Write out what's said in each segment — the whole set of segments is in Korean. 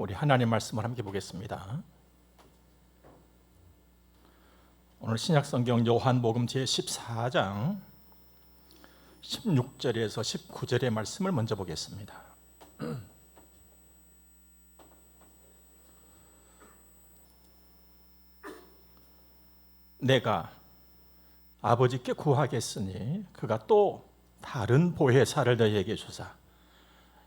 우리 하나님 말씀을 함께 보겠습니다. 오늘 신약성경 요한복음 제14장 16절에서 19절의 말씀을 먼저 보겠습니다. 내가 아버지께 구하겠으니 그가 또 다른 보혜사를 너희에게 주사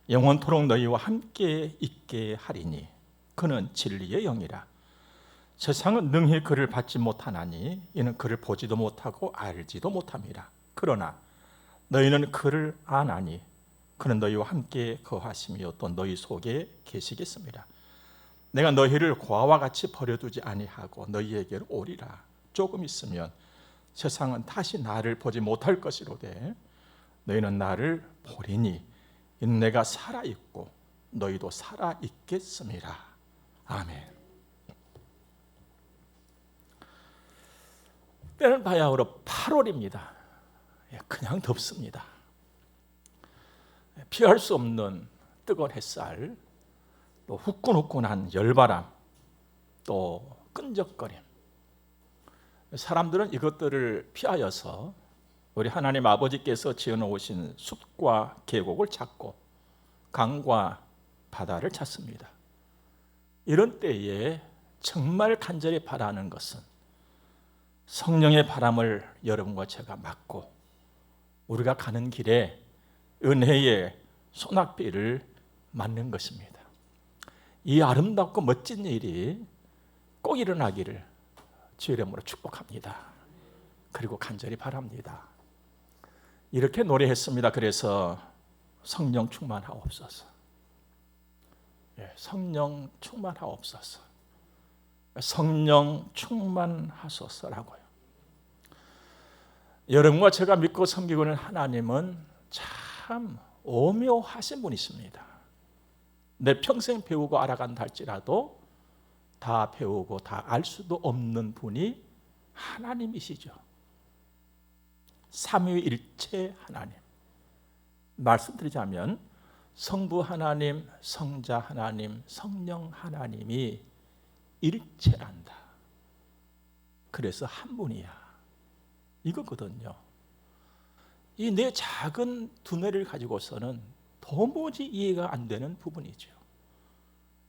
영원토록 너희와 함께 있게 하리니 그는 진리의 영이라. 세상은 능히 그를 받지 못하나니 이는 그를 보지도 못하고 알지도 못함이라. 그러나 너희는 그를 아나니 그는 너희와 함께 거하시며 또 너희 속에 계시겠습니다. 내가 너희를 고아와 같이 버려두지 아니하고 너희에게로 오리라. 조금 있으면 세상은 다시 나를 보지 못할 것이로되 너희는 나를 보리니 이는 내가 살아있고 너희도 살아있겠음이라. 아멘. 때는 바야흐로 8월입니다. 그냥 덥습니다. 피할 수 없는 뜨거운 햇살, 또 후끈후끈한 열바람, 또 끈적거림. 사람들은 이것들을 피하여서 우리 하나님 아버지께서 지어놓으신 숲과 계곡을 찾고 강과 바다를 찾습니다. 이런 때에 정말 간절히 바라는 것은 성령의 바람을 여러분과 제가 맞고 우리가 가는 길에 은혜의 소낙비를 맞는 것입니다. 이 아름답고 멋진 일이 꼭 일어나기를 주의 이름으로 축복합니다. 그리고 간절히 바랍니다. 이렇게 노래했습니다. 그래서 성령 충만하옵소서. 성령 충만하옵소서. 성령 충만하소서라고요. 여러분과 제가 믿고 섬기고 있는 하나님은 참 오묘하신 분이십니다. 내 평생 배우고 알아간다 할지라도 다 배우고 다 알 수도 없는 분이 하나님이시죠. 삼위일체 하나님. 말씀드리자면 성부 하나님, 성자 하나님, 성령 하나님이 일체란다. 그래서 한 분이야. 이거거든요. 이 내 작은 두뇌를 가지고서는 도무지 이해가 안 되는 부분이죠.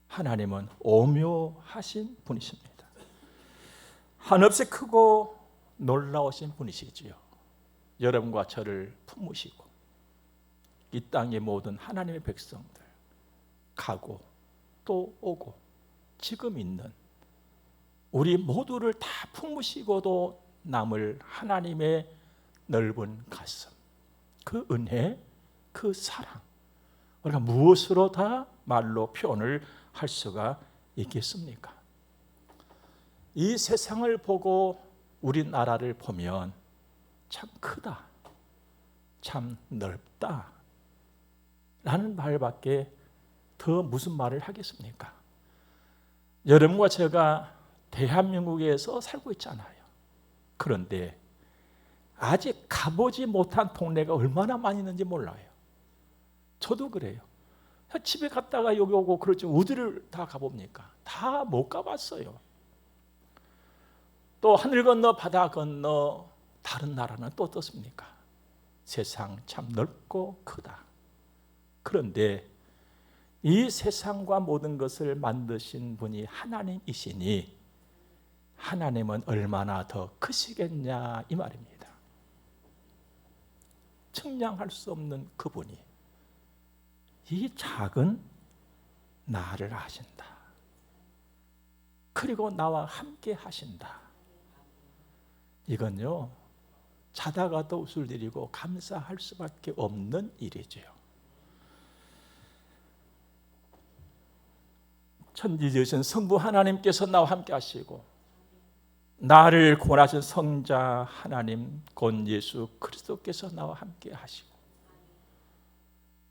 하나님은 오묘하신 분이십니다. 한없이 크고 놀라우신 분이시지요. 여러분과 저를 품으시고 이 땅의 모든 하나님의 백성들 가고 또 오고 지금 있는 우리 모두를 다 품으시고도 남을 하나님의 넓은 가슴, 그 은혜, 그 사랑, 우리가 무엇으로 다 말로 표현을 할 수가 있겠습니까? 이 세상을 보고 우리나라를 보면 참 크다, 참 넓다 라는 말밖에 더 무슨 말을 하겠습니까? 여러분과 제가 대한민국에서 살고 있잖아요. 그런데 아직 가보지 못한 동네가 얼마나 많이 있는지 몰라요. 저도 그래요. 집에 갔다가 여기 오고 그렇지 어디를 다 가봅니까? 다 못 가봤어요. 또 하늘 건너 바다 건너 다른 나라는 또 어떻습니까? 세상 참 넓고 크다. 그런데 이 세상과 모든 것을 만드신 분이 하나님이시니 하나님은 얼마나 더 크시겠냐 이 말입니다. 측량할 수 없는 그분이 이 작은 나를 아신다. 그리고 나와 함께 하신다. 이건요, 자다가도 웃을 일이고 감사할 수밖에 없는 일이죠. 천지 지으신 성부 하나님께서 나와 함께 하시고 나를 구원하신 성자 하나님 곧 예수 그리스도께서 나와 함께 하시고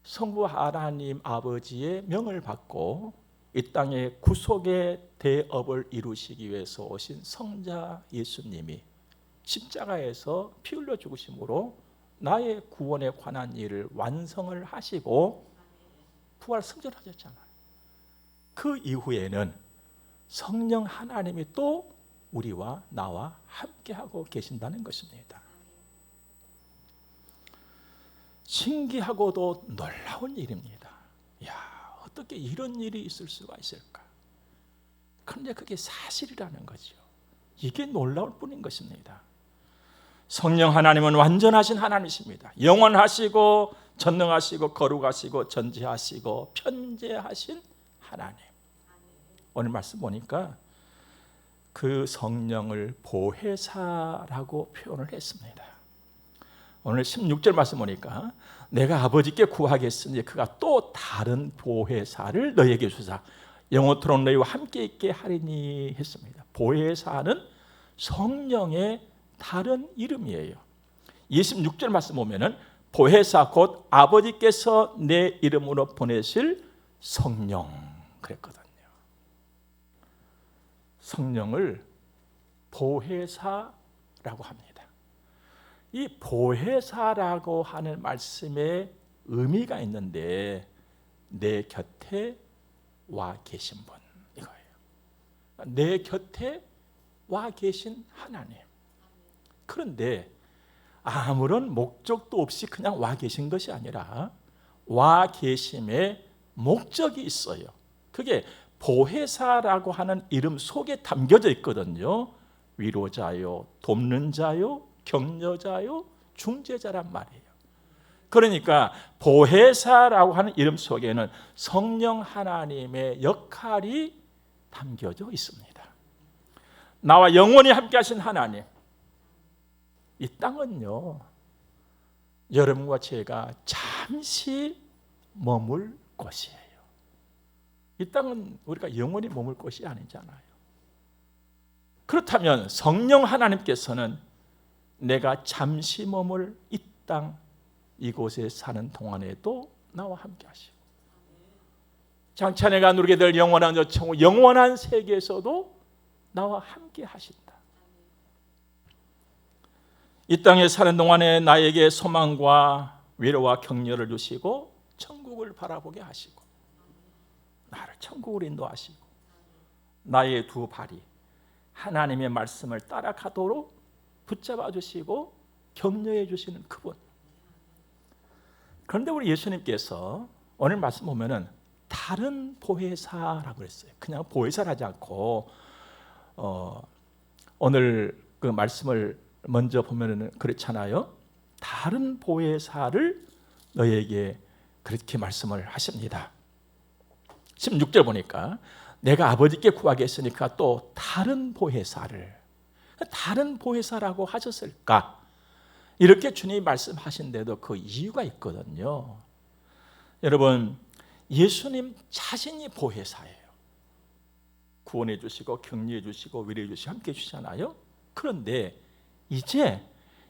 성부 하나님 아버지의 명을 받고 이 땅에 구속의 대업을 이루시기 위해서 오신 성자 예수님이 십자가에서 피 흘려 죽으심으로 나의 구원에 관한 일을 완성을 하시고 부활 승천하셨잖아요. 그 이후에는 성령 하나님이 또 우리와 나와 함께하고 계신다는 것입니다. 신기하고도 놀라운 일입니다. 야, 어떻게 이런 일이 있을 수가 있을까? 그런데 그게 사실이라는 거죠. 이게 놀라울 뿐인 것입니다. 성령 하나님은 완전하신 하나님이십니다. 영원하시고 전능하시고 거룩하시고 전지하시고 편재하신 하나님. 오늘 말씀 보니까 그 성령을 보혜사라고 표현을 했습니다. 오늘 16절 말씀 보니까 내가 아버지께 구하겠으니 그가 또 다른 보혜사를 너희에게 주사 영원토록 너희와 함께 있게 하리니 했습니다. 보혜사는 성령의 다른 이름이에요. 26절 말씀 보면은 보혜사 곧 아버지께서 내 이름으로 보내실 성령 그랬거든요. 성령을 보혜사라고 합니다. 이 보혜사라고 하는 말씀에 의미가 있는데 내 곁에 와 계신 분 이거예요. 내 곁에 와 계신 하나님. 그런데 아무런 목적도 없이 그냥 와 계신 것이 아니라 와 계심에 목적이 있어요. 그게 보혜사라고 하는 이름 속에 담겨져 있거든요. 위로자요, 돕는 자요, 격려자요, 중재자란 말이에요. 그러니까 보혜사라고 하는 이름 속에는 성령 하나님의 역할이 담겨져 있습니다. 나와 영원히 함께 하신 하나님. 이 땅은요, 여러분과 제가 잠시 머물 곳이에요. 이 땅은 우리가 영원히 머물 곳이 아니잖아요. 그렇다면 성령 하나님께서는 내가 잠시 머물 이 땅 이곳에 사는 동안에도 나와 함께 하시고 장차 내가 누리게 될 영원한 천국 영원한 세계에서도 나와 함께 하신다. 이 땅에 사는 동안에 나에게 소망과 위로와 격려를 주시고 천국을 바라보게 하시고 나를 천국으로 인도하시고 나의 두 발이 하나님의 말씀을 따라가도록 붙잡아 주시고 격려해 주시는 그분. 그런데 우리 예수님께서 오늘 말씀 보면은 다른 보혜사라고 했어요. 그냥 보혜사를 하지 않고 오늘 그 말씀을 먼저 보면은 그렇잖아요. 다른 보혜사를 너희에게 그렇게 말씀을 하십니다. 16절 보니까 내가 아버지께 구하겠으니까 또 다른 보혜사를 다른 보혜사라고 하셨을까? 이렇게 주님이 말씀하신데도 그 이유가 있거든요. 여러분, 예수님 자신이 보혜사예요. 구원해 주시고 격려해 주시고 위로해 주시고 함께 해 주시잖아요. 그런데 이제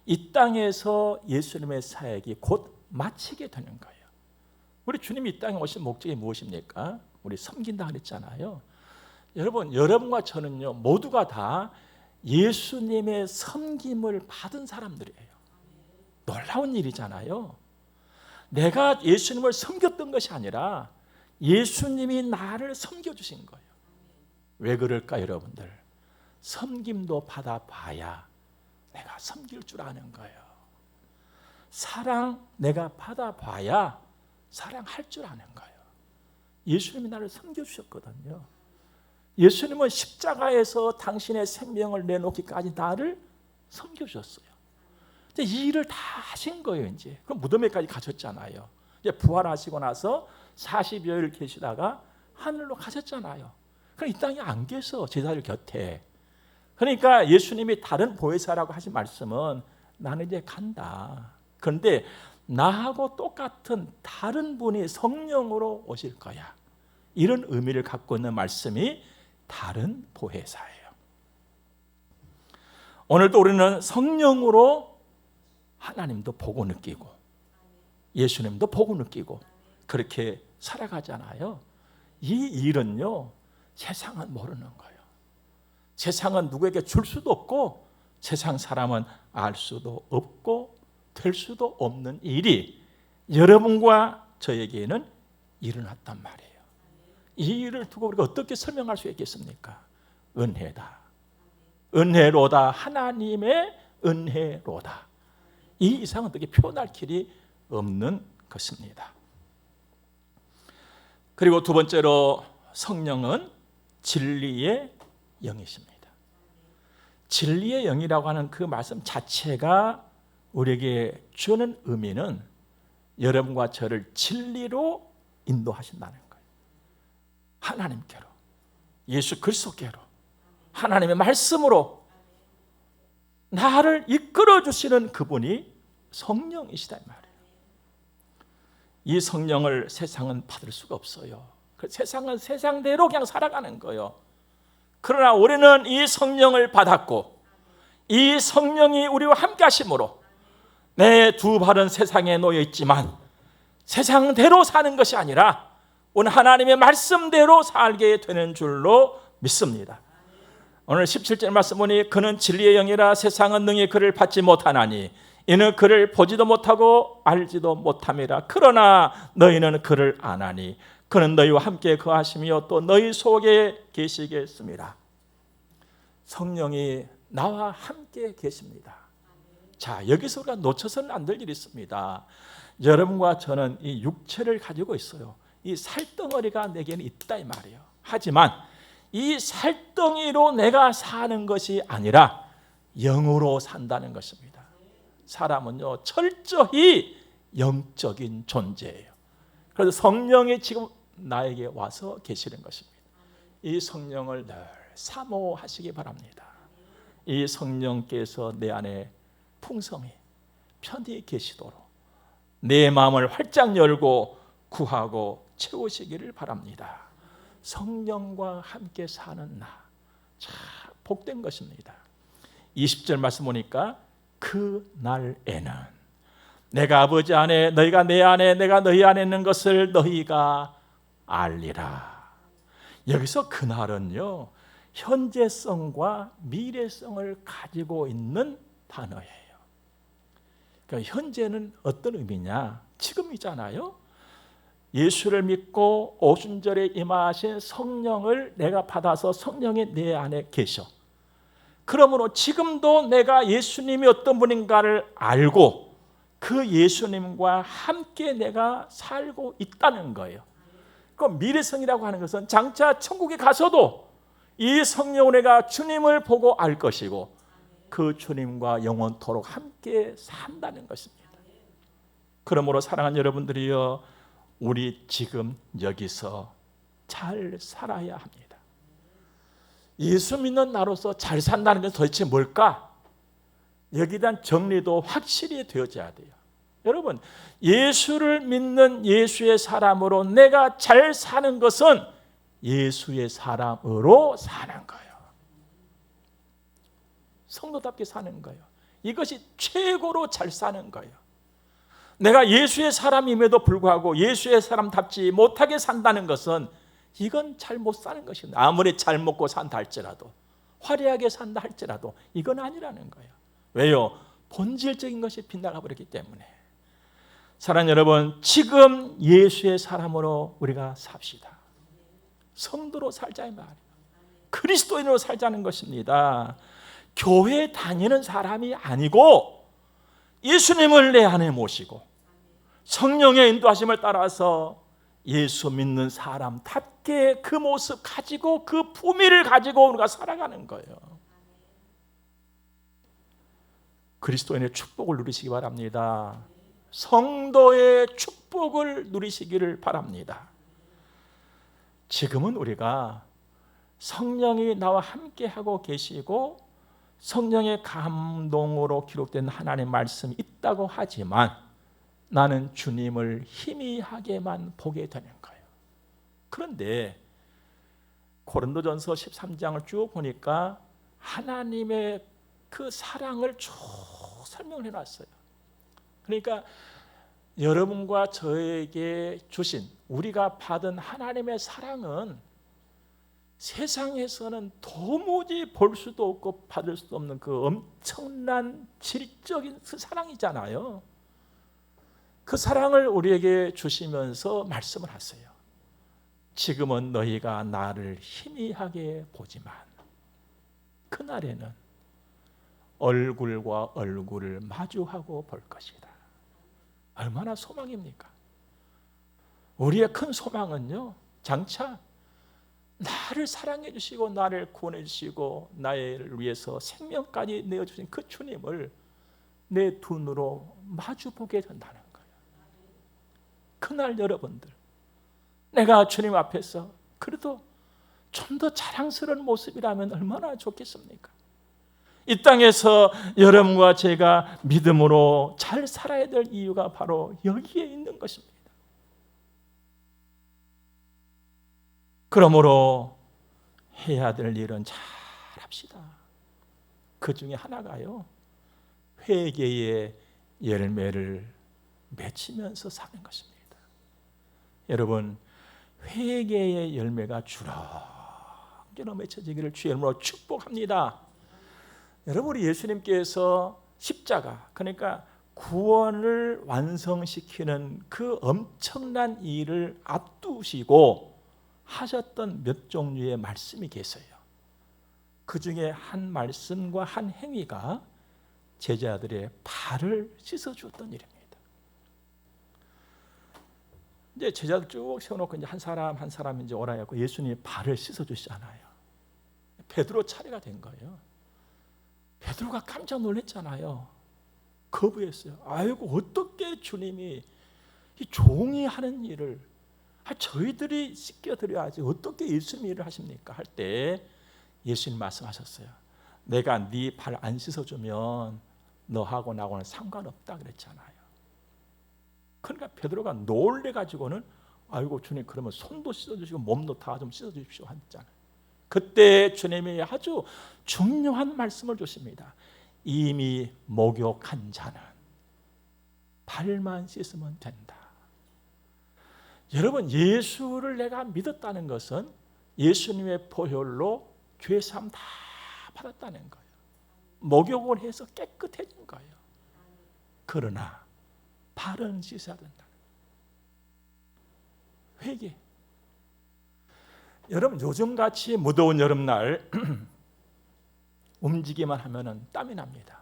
이 땅에서 예수님의 사역이 곧 마치게 되는 거예요. 우리 주님이 이 땅에 오신 목적이 무엇입니까? 우리 섬긴다 그랬잖아요. 여러분과 저는요 모두가 다 예수님의 섬김을 받은 사람들이에요. 놀라운 일이잖아요. 내가 예수님을 섬겼던 것이 아니라 예수님이 나를 섬겨주신 거예요. 왜 그럴까 여러분들? 섬김도 받아봐야 내가 섬길 줄 아는 거예요. 사랑 내가 받아봐야 사랑할 줄 아는 거예요. 예수님이 나를 섬겨주셨거든요. 예수님은 십자가에서 당신의 생명을 내놓기까지 나를 섬겨주셨어요. 이 일을 다 하신 거예요. 이제 그럼 무덤에까지 가셨잖아요. 이제 부활하시고 나서 40여일 계시다가 하늘로 가셨잖아요. 그럼 이 땅에 안 계셔 제자들 곁에. 그러니까 예수님이 다른 보혜사라고 하신 말씀은 나는 이제 간다. 그런데 나하고 똑같은 다른 분이 성령으로 오실 거야. 이런 의미를 갖고 있는 말씀이 다른 보혜사예요. 오늘도 우리는 성령으로 하나님도 보고 느끼고 예수님도 보고 느끼고 그렇게 살아가잖아요. 이 일은요 세상은 모르는 거예요. 세상은 누구에게 줄 수도 없고 세상 사람은 알 수도 없고 될 수도 없는 일이 여러분과 저에게는 일어났단 말이에요. 이 일을 두고 우리가 어떻게 설명할 수 있겠습니까? 은혜다. 은혜로다. 하나님의 은혜로다. 이 이상은 어떻게 표현할 길이 없는 것입니다. 그리고 두 번째로 성령은 진리의 영이십니다. 진리의 영이라고 하는 그 말씀 자체가 우리에게 주는 의미는 여러분과 저를 진리로 인도하신다는 거예요. 하나님께로, 예수 그리스도께로, 하나님의 말씀으로 나를 이끌어 주시는 그분이 성령이시다 이 말이에요. 이 성령을 세상은 받을 수가 없어요. 세상은 세상대로 그냥 살아가는 거예요. 그러나 우리는 이 성령을 받았고 이 성령이 우리와 함께 하심으로 내 두 발은 세상에 놓여 있지만 세상대로 사는 것이 아니라 오늘 하나님의 말씀대로 살게 되는 줄로 믿습니다. 오늘 17절 말씀 보니 그는 진리의 영이라 세상은 능히 그를 받지 못하나니 이는 그를 보지도 못하고 알지도 못함이라. 그러나 너희는 그를 아나니 그는 너희와 함께 거하시며 또 너희 속에 계시겠습니다. 성령이 나와 함께 계십니다. 자, 여기서 우리가 놓쳐서는 안 될 일이 있습니다. 여러분과 저는 이 육체를 가지고 있어요. 이 살덩어리가 내게는 있다 이 말이에요. 하지만 이 살덩이로 내가 사는 것이 아니라 영으로 산다는 것입니다. 사람은요 철저히 영적인 존재예요. 그래서 성령이 지금 나에게 와서 계시는 것입니다. 이 성령을 늘 사모하시기 바랍니다. 이 성령께서 내 안에 풍성히 편히 계시도록 내 마음을 활짝 열고 구하고 채우시기를 바랍니다. 성령과 함께 사는 나, 참 복된 것입니다. 20절 말씀 보니까 그 날에는 내가 아버지 안에 너희가 내 안에 내가 너희 안에 있는 것을 너희가 알리라. 여기서 그날은요 현재성과 미래성을 가지고 있는 단어예요. 그러니까 현재는 어떤 의미냐? 지금이잖아요. 예수를 믿고 오순절에 임하신 성령을 내가 받아서 성령이 내 안에 계셔. 그러므로 지금도 내가 예수님이 어떤 분인가를 알고 그 예수님과 함께 내가 살고 있다는 거예요. 그 미래성이라고 하는 것은 장차 천국에 가서도 이 성령을 내가 주님을 보고 알 것이고 그 주님과 영원토록 함께 산다는 것입니다. 그러므로 사랑하는 여러분들이여, 우리 지금 여기서 잘 살아야 합니다. 예수 믿는 나로서 잘 산다는 것은 도대체 뭘까? 여기에 대한 정리도 확실히 되어져야 돼요. 여러분, 예수를 믿는 예수의 사람으로 내가 잘 사는 것은 예수의 사람으로 사는 거예요. 성도답게 사는 거예요. 이것이 최고로 잘 사는 거예요. 내가 예수의 사람임에도 불구하고 예수의 사람답지 못하게 산다는 것은 이건 잘 못 사는 것입니다. 아무리 잘 먹고 산다 할지라도, 화려하게 산다 할지라도 이건 아니라는 거예요. 왜요? 본질적인 것이 빗나가 버렸기 때문에. 사랑하는 여러분, 지금 예수의 사람으로 우리가 삽시다. 성도로 살자 이 말이에요. 그리스도인으로 살자는 것입니다. 교회 다니는 사람이 아니고 예수님을 내 안에 모시고 성령의 인도하심을 따라서 예수 믿는 사람답게 그 모습 가지고 그 품위를 가지고 우리가 살아가는 거예요. 그리스도인의 축복을 누리시기 바랍니다. 성도의 축복을 누리시기를 바랍니다. 지금은 우리가 성령이 나와 함께하고 계시고 성령의 감동으로 기록된 하나님의 말씀이 있다고 하지만 나는 주님을 희미하게만 보게 되는 거예요. 그런데 고린도전서 13장을 쭉 보니까 하나님의 그 사랑을 쭉 설명을 해놨어요. 그러니까 여러분과 저에게 주신, 우리가 받은 하나님의 사랑은 세상에서는 도무지 볼 수도 없고 받을 수도 없는 그 엄청난 질적인 그 사랑이잖아요. 그 사랑을 우리에게 주시면서 말씀을 하세요. 지금은 너희가 나를 희미하게 보지만 그날에는 얼굴과 얼굴을 마주하고 볼 것이다. 얼마나 소망입니까? 우리의 큰 소망은요, 장차 나를 사랑해 주시고 나를 구원해 주시고 나를 위해서 생명까지 내어주신 그 주님을 내 두 눈으로 마주보게 된다는 거예요. 그날 여러분들, 내가 주님 앞에서 그래도 좀 더 자랑스러운 모습이라면 얼마나 좋겠습니까? 이 땅에서 여러분과 제가 믿음으로 잘 살아야 될 이유가 바로 여기에 있는 것입니다. 그러므로 해야 될 일은 잘 합시다. 그 중에 하나가요, 회개의 열매를 맺히면서 사는 것입니다. 여러분, 회개의 열매가 주렁주렁 맺혀지기를 주의 이름으로 축복합니다. 여러분, 우리 예수님께서 십자가, 그러니까 구원을 완성시키는 그 엄청난 일을 앞두시고 하셨던 몇 종류의 말씀이 계세요. 그 중에 한 말씀과 한 행위가 제자들의 발을 씻어주었던 일입니다. 이제 제자들 쭉 세워놓고 이제 한 사람 한 사람 이제 오라 해서 예수님이 발을 씻어주시잖아요. 베드로 차례가 된 거예요. 베드로가 깜짝 놀랐잖아요. 거부했어요. 아이고, 어떻게 주님이 이 종이 하는 일을 저희들이 씻겨드려야지 어떻게 예수님 일을 하십니까? 할 때 예수님 말씀하셨어요. 내가 네 발 안 씻어주면 너하고 나하고는 상관없다 그랬잖아요. 그러니까 베드로가 놀래가지고는 아이고 주님, 그러면 손도 씻어주시고 몸도 다 좀 씻어주십시오 했잖아요. 그때 주님이 아주 중요한 말씀을 주십니다. 이미 목욕한 자는 발만 씻으면 된다. 여러분, 예수를 내가 믿었다는 것은 예수님의 보혈로 죄사함 다 받았다는 거예요. 목욕을 해서 깨끗해진 거예요. 그러나 발은 씻어야 된다. 회개. 여러분, 요즘같이 무더운 여름날 움직이기만 하면 땀이 납니다.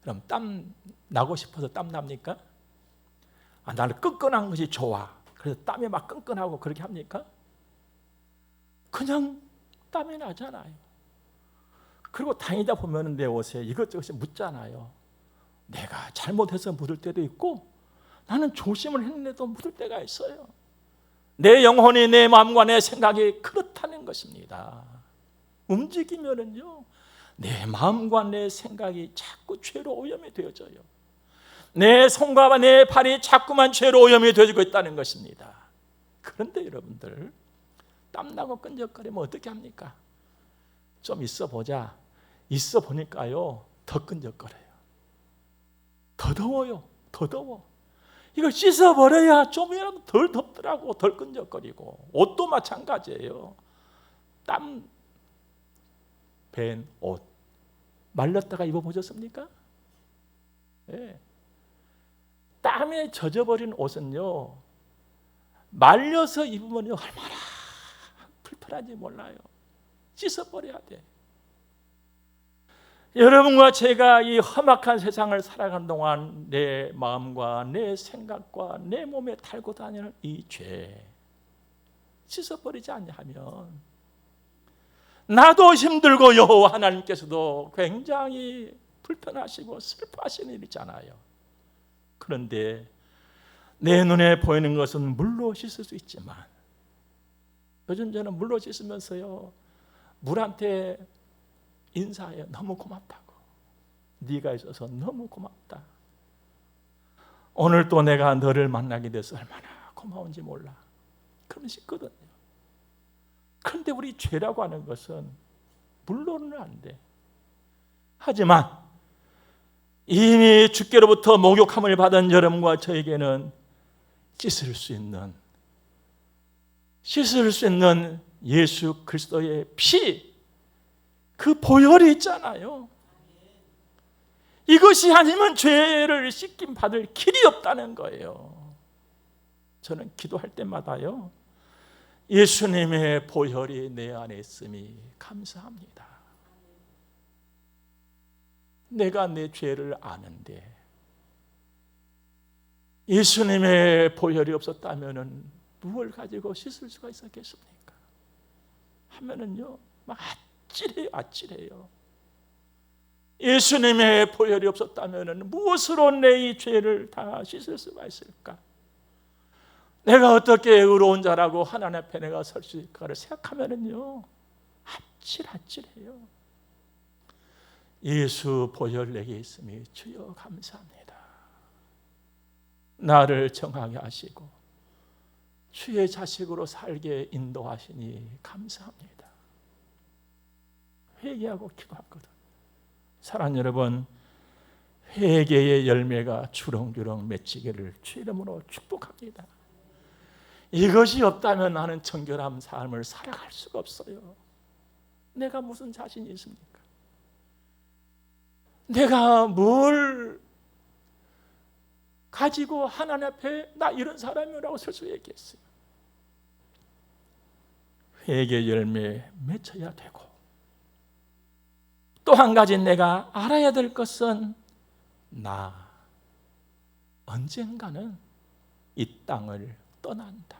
그럼 땀 나고 싶어서 땀 납니까? 나는 끈끈한 것이 좋아. 그래서 땀이 막 끈끈하고 그렇게 합니까? 그냥 땀이 나잖아요. 그리고 다니다 보면 내 옷에 이것저것 묻잖아요. 내가 잘못해서 묻을 때도 있고 나는 조심을 했는데도 묻을 때가 있어요. 내 영혼이, 내 마음과 내 생각이 그렇다는 것입니다. 움직이면은요, 내 마음과 내 생각이 자꾸 죄로 오염이 되어져요. 내 손과 내 발이 자꾸만 죄로 오염이 되어지고 있다는 것입니다. 그런데 여러분들, 땀나고 끈적거리면 어떻게 합니까? 좀 있어 보자. 있어 보니까요, 더 끈적거려요. 더 더워요. 더 더워. 이걸 씻어버려야 좀이라도 덜 덥더라고. 덜 끈적거리고. 옷도 마찬가지예요. 땀 밴 옷 말렸다가 입어보셨습니까? 네. 땀에 젖어버린 옷은요, 말려서 입으면 얼마나 불편한지 몰라요. 씻어버려야 돼. 여러분과 제가 이 험악한 세상을 살아가는 동안 내 마음과 내 생각과 내 몸에 달고 다니는 이 죄 씻어버리지 않냐면 나도 힘들고 여호와 하나님께서도 굉장히 불편하시고 슬퍼하시는 일이잖아요. 그런데 내 눈에 보이는 것은 물로 씻을 수 있지만 요즘 저는 물로 씻으면서요, 물한테 인사해요. 너무 고맙다고. 네가 있어서 너무 고맙다. 오늘 또 내가 너를 만나게 돼서 얼마나 고마운지 몰라. 그러면 씻거든요. 그런데 우리 죄라고 하는 것은 물로는 안 돼. 하지만 이미 주께로부터 목욕함을 받은 여러분과 저에게는 씻을 수 있는 예수 그리스도의 피, 그 보혈이 있잖아요. 이것이 아니면 죄를 씻김 받을 길이 없다는 거예요. 저는 기도할 때마다요, 예수님의 보혈이 내 안에 있음이 감사합니다. 내가 내 죄를 아는데 예수님의 보혈이 없었다면 무엇을 가지고 씻을 수가 있었겠습니까? 하면은요, 막 아찔해요. 예수님의 보혈이 없었다면 무엇으로 내 이 죄를 다 씻을 수가 있을까? 내가 어떻게 의로운 자라고 하나님 앞에 내가 설 수 있을까를 생각하면은요, 아찔해요. 예수 보혈 내게 있음이 주여 감사합니다. 나를 정하게 하시고 주의 자식으로 살게 인도하시니 감사합니다. 회개하고 기도하거든. 사랑하는 여러분, 회개의 열매가 주렁주렁 맺히기를 주의 이름으로 축복합니다. 이것이 없다면 나는 정결한 삶을 살아갈 수가 없어요. 내가 무슨 자신이 있습니까? 내가 뭘 가지고 하나님 앞에 나 이런 사람이라고 설 수 있겠어요? 회개 열매 맺혀야 되고, 또 한 가지 내가 알아야 될 것은 나 언젠가는 이 땅을 떠난다.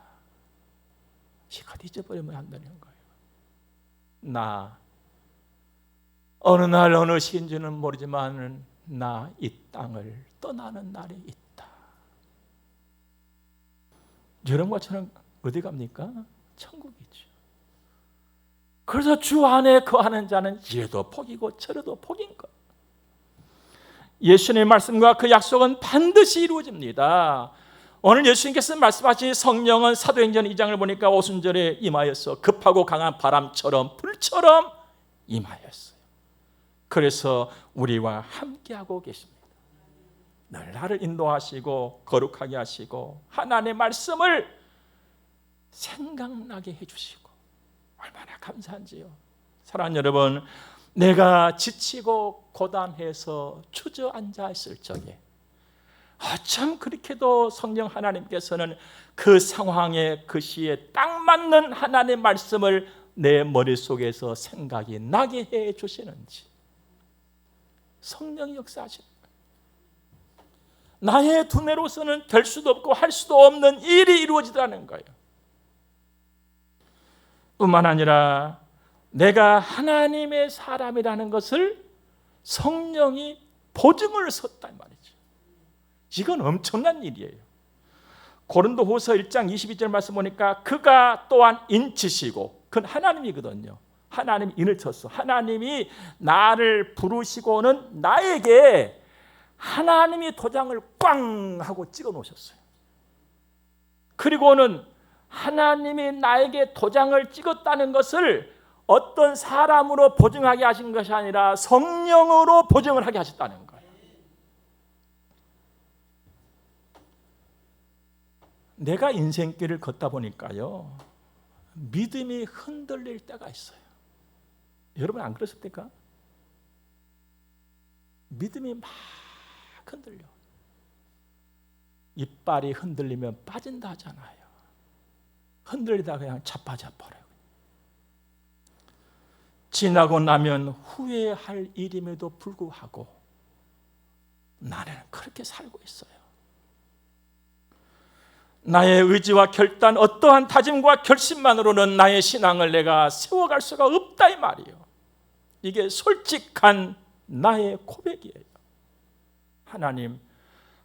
시간 잊어버리면 안 되는 거예요. 나 어느 날 어느 시인지는 모르지만 나 이 땅을 떠나는 날이 있다. 여러분과 저는 어디 갑니까? 천국이죠. 그래서 주 안에 거하는 자는 이래도 복이고 저래도 복인 것. 예수님의 말씀과 그 약속은 반드시 이루어집니다. 오늘 예수님께서 말씀하신 성령은 사도행전 2장을 보니까 오순절에 임하여서 급하고 강한 바람처럼 불처럼 임하였어요. 그래서 우리와 함께하고 계십니다. 늘 나를 인도하시고 거룩하게 하시고 하나님의 말씀을 생각나게 해주시고 얼마나 감사한지요. 사랑하는 여러분, 내가 지치고 고단해서 주저앉아 있을 적에 어쩜 그렇게도 성령 하나님께서는 그 상황에 그 시에 딱 맞는 하나님의 말씀을 내 머릿속에서 생각이 나게 해 주시는지, 성령이 역사하시는 거예요. 나의 두뇌로서는 될 수도 없고 할 수도 없는 일이 이루어지더라는 거예요. 뿐만 아니라 내가 하나님의 사람이라는 것을 성령이 보증을 섰단 말이죠. 이건 엄청난 일이에요. 고린도후서 1장 22절 말씀 보니까 그가 또한 인치시고, 그건 하나님이거든요. 하나님이 인을 쳤어. 하나님이 나를 부르시고는 나에게 하나님이 도장을 꽝 하고 찍어 놓으셨어요. 그리고는 하나님이 나에게 도장을 찍었다는 것을 어떤 사람으로 보증하게 하신 것이 아니라 성령으로 보증을 하게 하셨다는 거예요. 내가 인생길을 걷다 보니까요, 믿음이 흔들릴 때가 있어요. 여러분 안 그러십니까? 믿음이 막 흔들려. 이빨이 흔들리면 빠진다 하잖아요. 흔들리다가 그냥 자빠져 버려요. 지나고 나면 후회할 일임에도 불구하고 나는 그렇게 살고 있어요. 나의 의지와 결단, 어떠한 다짐과 결심만으로는 나의 신앙을 내가 세워갈 수가 없다 이 말이에요. 이게 솔직한 나의 고백이에요. 하나님,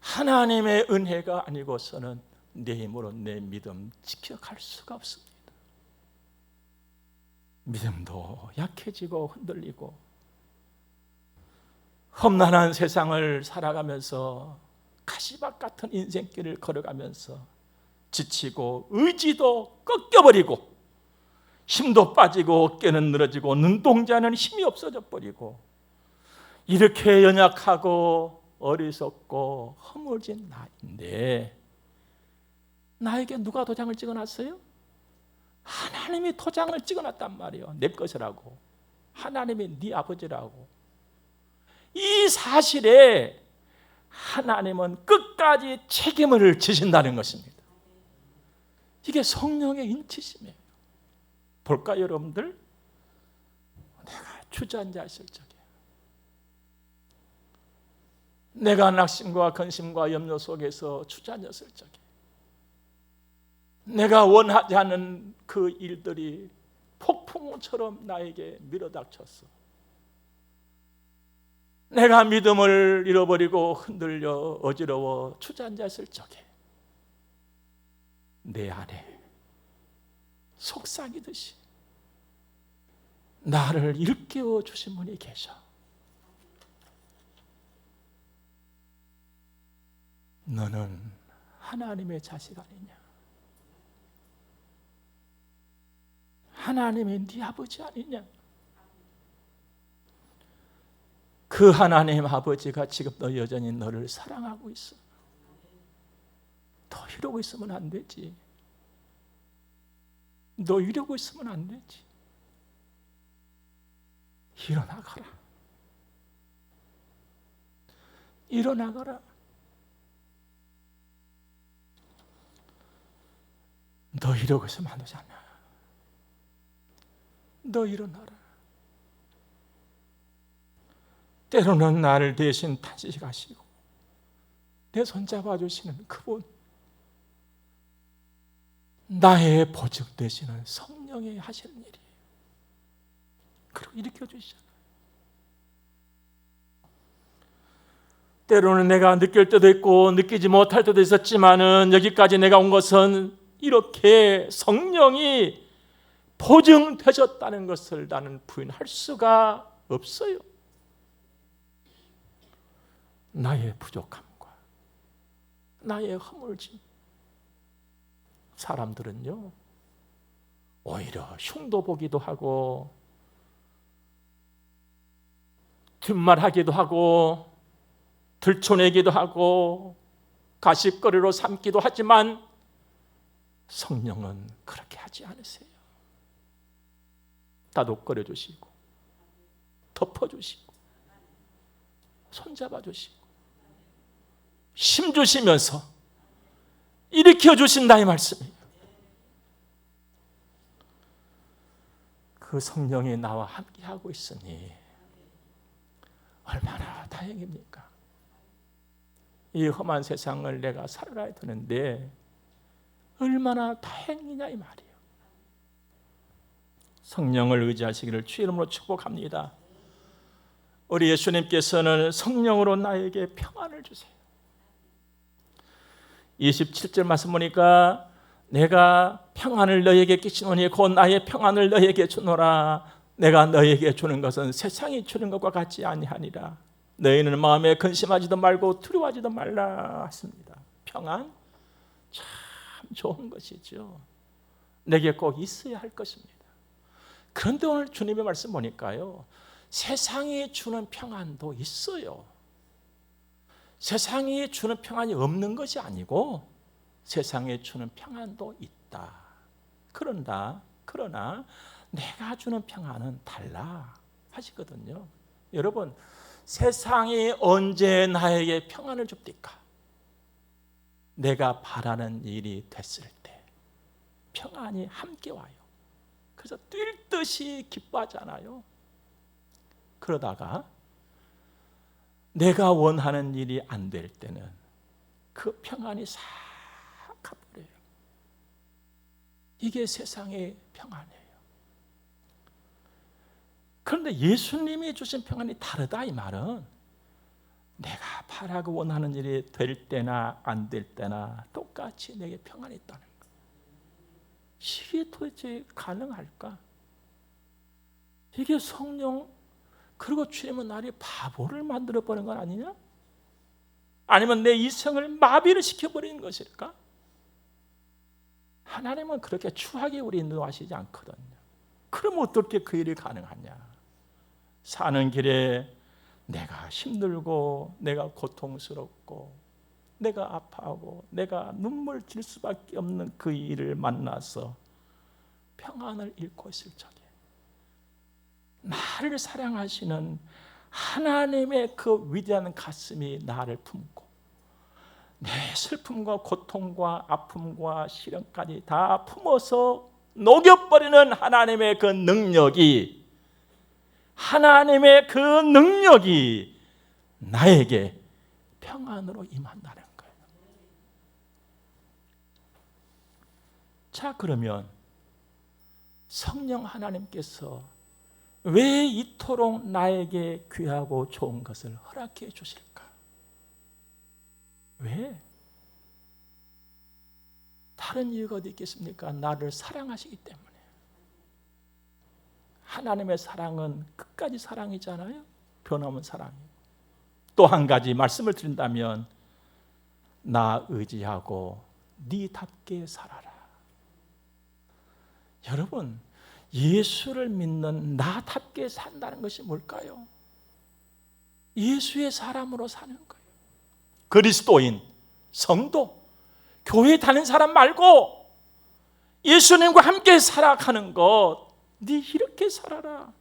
하나님의 은혜가 아니고서는 내 힘으로 내 믿음 지켜갈 수가 없습니다. 믿음도 약해지고 흔들리고 험난한 세상을 살아가면서 가시밭 같은 인생길을 걸어가면서 지치고 의지도 꺾여버리고 힘도 빠지고 어깨는 늘어지고 눈동자는 힘이 없어져 버리고 이렇게 연약하고 어리석고 허물진 나인데 나에게 누가 도장을 찍어놨어요? 하나님이 도장을 찍어놨단 말이에요. 내 것이라고. 하나님이 네 아버지라고. 이 사실에 하나님은 끝까지 책임을 지신다는 것입니다. 이게 성령의 인치심이에요. 볼까 여러분들? 내가 주저앉아있을 적에, 내가 낙심과 근심과 염려 속에서 주저앉았을 적에, 내가 원하지 않은 그 일들이 폭풍우처럼 나에게 밀어닥쳤어. 내가 믿음을 잃어버리고 흔들려 어지러워 주저앉았을 적에 내 안에 속삭이듯이 나를 일깨워 주신 분이 계셔. 너는 하나님의 자식 아니냐? 하나님이 네 아버지 아니냐? 그 하나님 아버지가 지금 너 여전히 너를 사랑하고 있어. 더 이러고 있으면 안 되지. 너 이러고 있으면 안 되지. 일어나가라. 일어나가라. 너 이러고 있으면 안 되잖아. 너 일어나라. 때로는 나를 대신 탄식하시고 내 손잡아 주시는 그분, 나의 보증 되시는 성령이 하시는 일이에요. 그리고 일으켜 주시잖아요. 때로는 내가 느낄 때도 있고 느끼지 못할 때도 있었지만은 여기까지 내가 온 것은 이렇게 성령이 보증되셨다는 것을 나는 부인할 수가 없어요. 나의 부족함과 나의 허물짐. 사람들은요, 오히려 흉도 보기도 하고 뒷말하기도 하고 들춰내기도 하고 가십거리로 삼기도 하지만 성령은 그렇게 하지 않으세요. 따독거려 주시고 덮어주시고 손잡아 주시고 힘 주시면서 일으켜 주신다 이 말씀이에요. 그 성령이 나와 함께하고 있으니 얼마나 다행입니까? 이 험한 세상을 내가 살아야 되는데 얼마나 다행이냐 이 말이에요. 성령을 의지하시기를 주 이름으로 축복합니다. 우리 예수님께서는 성령으로 나에게 평안을 주세요. 27절 말씀 보니까 내가 평안을 너에게 끼치노니 곧 나의 평안을 너에게 주노라. 내가 너에게 주는 것은 세상이 주는 것과 같지 아니하니라. 너희는 마음에 근심하지도 말고 두려워하지도 말라 하십니다. 평안 참 좋은 것이죠. 내게 꼭 있어야 할 것입니다. 그런데 오늘 주님의 말씀 보니까요, 세상이 주는 평안도 있어요. 세상이 주는 평안이 없는 것이 아니고 세상에 주는 평안도 있다. 그러나 내가 주는 평안은 달라 하시거든요. 여러분, 세상이 언제 나에게 평안을 줍니까? 내가 바라는 일이 됐을 때 평안이 함께 와요. 그래서 뛸 듯이 기뻐하잖아요. 그러다가 내가 원하는 일이 안 될 때는 그 평안이 싹 가버려요. 이게 세상의 평안이에요. 그런데 예수님이 주신 평안이 다르다 이 말은 내가 바라고 원하는 일이 될 때나 안 될 때나 똑같이 내게 평안이 있다는 거예요. 이게 도대체 가능할까? 이게 성령 그리고 주님은 나를 바보를 만들어버린 건 아니냐? 아니면 내 이성을 마비를 시켜버리는 것일까? 하나님은 그렇게 추하게 우리 인도하시지 않거든요. 그럼 어떻게 그 일이 가능하냐? 사는 길에 내가 힘들고 내가 고통스럽고 내가 아파하고 내가 눈물 질 수밖에 없는 그 일을 만나서 평안을 잃고 있을 적에 나를 사랑하시는 하나님의 그 위대한 가슴이 나를 품고 내 슬픔과 고통과 아픔과 시련까지 다 품어서 녹여버리는 하나님의 그 능력이, 하나님의 그 능력이 나에게 평안으로 임한다는 거예요. 자, 그러면 성령 하나님께서 왜 이토록 나에게 귀하고 좋은 것을 허락해 주실까? 왜? 다른 이유가 어디 있겠습니까? 나를 사랑하시기 때문에. 하나님의 사랑은 끝까지 사랑이잖아요. 변함없는 사랑이. 또 한 가지 말씀을 드린다면, 나 의지하고 네답게 살아라. 여러분, 예수를 믿는 나답게 산다는 것이 뭘까요? 예수의 사람으로 사는 거예요. 그리스도인, 성도, 교회 다니는 사람 말고 예수님과 함께 살아가는 것, 네 이렇게 살아라.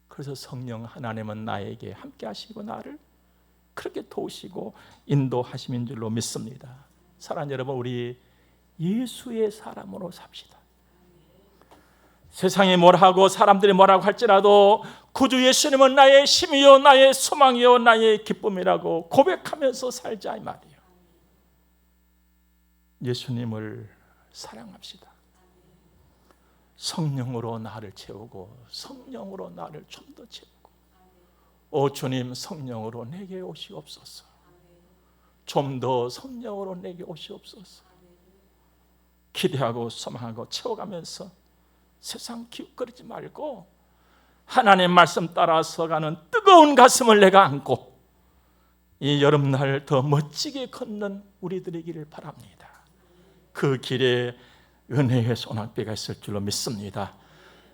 그래서 성령 하나님은 나에게 함께 하시고 나를 그렇게 도우시고 인도하심인 줄로 믿습니다. 사랑하는 여러분, 우리 예수의 사람으로 삽시다. 세상이 뭐라고 사람들이 뭐라고 할지라도 구주 예수님은 나의 힘이요 나의 소망이요 나의 기쁨이라고 고백하면서 살자, 이 말이에요. 예수님을 사랑합시다. 성령으로 나를 채우고 성령으로 나를 좀 더 채우고, 오 주님, 성령으로 내게 오시옵소서. 좀 더 성령으로 내게 오시옵소서. 기대하고 소망하고 채워가면서 세상 기웃거리지 말고 하나님의 말씀 따라서 가는 뜨거운 가슴을 내가 안고 이 여름날 더 멋지게 걷는 우리들이기를 바랍니다. 그 길에 은혜의 소낙비가 있을 줄로 믿습니다.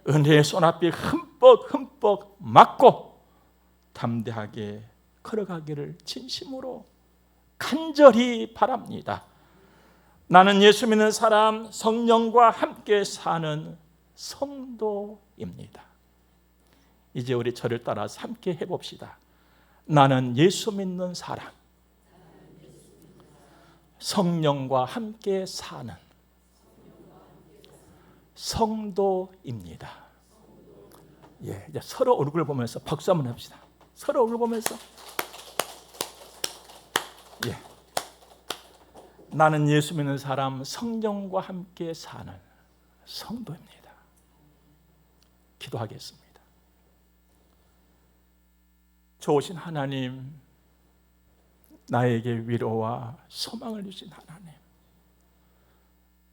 은혜의 소낙비 흠뻑 맞고 담대하게 걸어가기를 진심으로 간절히 바랍니다. 나는 예수 믿는 사람, 성령과 함께 사는 성도입니다. 이제 우리 저를 따라서 함께 해봅시다. 나는 예수 믿는 사람, 성령과 함께 사는 성도입니다. 예, 이제 서로 얼굴 보면서 박수 한번 합시다. 서로 얼굴 보면서. 예. 나는 예수 믿는 사람, 성령과 함께 사는 성도입니다. 기도하겠습니다. 좋으신 하나님, 나에게 위로와 소망을 주신 하나님,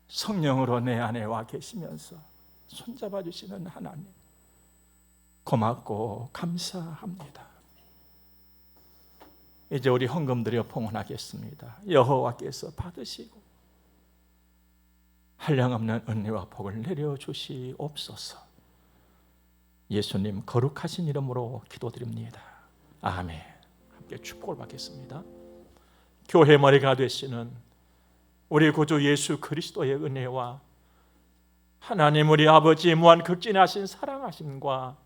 성령으로 내 안에 와 계시면서 손잡아 주시는 하나님, 고맙고 감사합니다. 이제 우리 헌금 드려 봉헌하겠습니다. 여호와께서 받으시고 한량없는 은혜와 복을 내려주시옵소서. 예수님 거룩하신 이름으로 기도드립니다. 아멘. 함께 축복을 받겠습니다. 교회 머리가 되시는 우리 구주 예수 그리스도의 은혜와 하나님 우리 아버지의 무한 극진하신 사랑하심과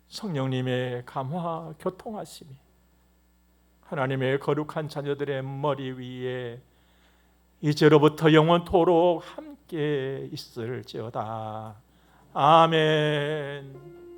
성령님의 감화 교통하심이 하나님의 거룩한 자녀들의 머리 위에 이제로부터 영원토록 함께 있을지어다. 아멘.